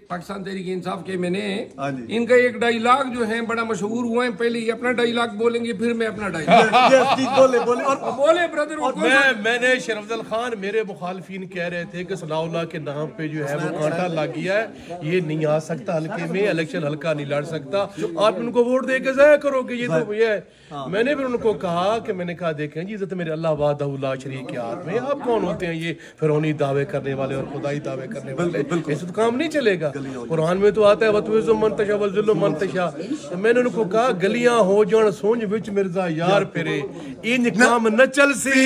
पाकिस्तान तहरीक इंसाफ के मैंने इनका एक डायलॉग जो है बड़ा मशहूर हुआ है, पहले ये अपना डायलॉग बोलेंगे फिर मैं अपना डायलॉग बोले ब्रदर। मैंने शरफजल खान, मेरे मुखालफिन कह रहे थे कि सनाउल्लाह के नाम पे जो है वो कांटा लग गया है, ये नहीं आ सकता हल्के में, इलेक्शन हल्का नहीं लड़ सकता, आप उनको वोट दे के ज़ाया करोगे, ये तो ये है। मैंने फिर उनको कहा कि मैंने कहा देखें जी, इज्जत मेरे अल्लाह वाहदहू ला शरीक के हाथ में, आप कौन होते हैं ये फिरौनी दावे करने वाले और खुदाई दावे करने वाले, ऐसे तो काम नहीं चलेगा। कुरान में तो आता है वतुइज़्ज़ु मन तशा वज़ुल्लु मन तशा। तो मैंने उनको कहा गलियां हो जान सोंझ विच मिर्जा यार फिरे, इंज काम न चल सी,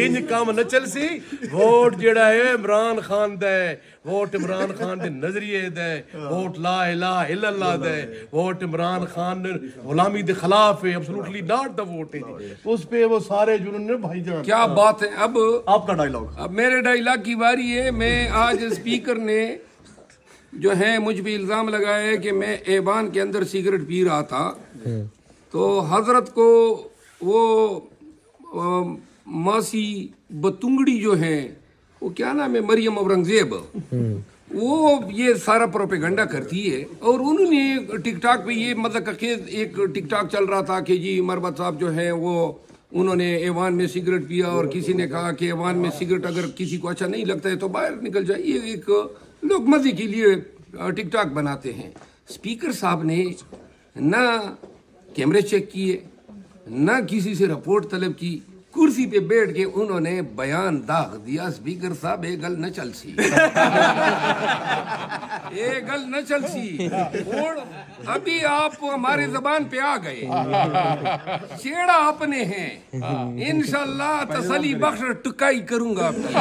इंज काम न चल सी। वोट जेड़ा है इमरान खान दा है, वोट इमरान खान दे नजरिए दे, वोट ला इलाहा इल्लल्लाह दे, वोट इमरान खान गुलामी दे खिलाफ है, एब्सोल्युटली नॉट द वोट है, उस पे वो सारे जुनून ने भाईजान। क्या बात है। अब आपका डायलॉग। अब मेरे डायलॉग की बारी है। मैं आज स्पीकर ने जो है मुझ पे इल्ज़ाम लगाया है कि मैं ऐवान के अंदर सिगरेट पी रहा था, तो हजरत को वो मासी बतुंगड़ी जो है, वो क्या नाम है, मरियम औरंगजेब, वो ये सारा प्रोपेगंडा करती है। और उन्होंने टिकटॉक पे ये मतलब एक टिकटॉक चल रहा था कि जी मरबत साहब जो है वो उन्होंने ऐवान में सिगरेट पिया, और किसी ने कहा कि ऐवान में सिगरेट अगर किसी को अच्छा नहीं लगता है तो बाहर निकल जाए। ये एक लोग मजे के लिए टिकटॉक बनाते हैं। स्पीकर साहब ने ना कैमरे चेक किए, ना किसी से रिपोर्ट तलब की, कुर्सी पे बैठ के उन्होंने बयान दाग दिया। स्पीकर साहब ये गल न चल सी, ये गल न चल सी। और अभी आप हमारे जबान पे आ गए, छेड़ा आपने हैं, इंशाल्लाह तसली बख्श टुकाई करूंगा आपकी।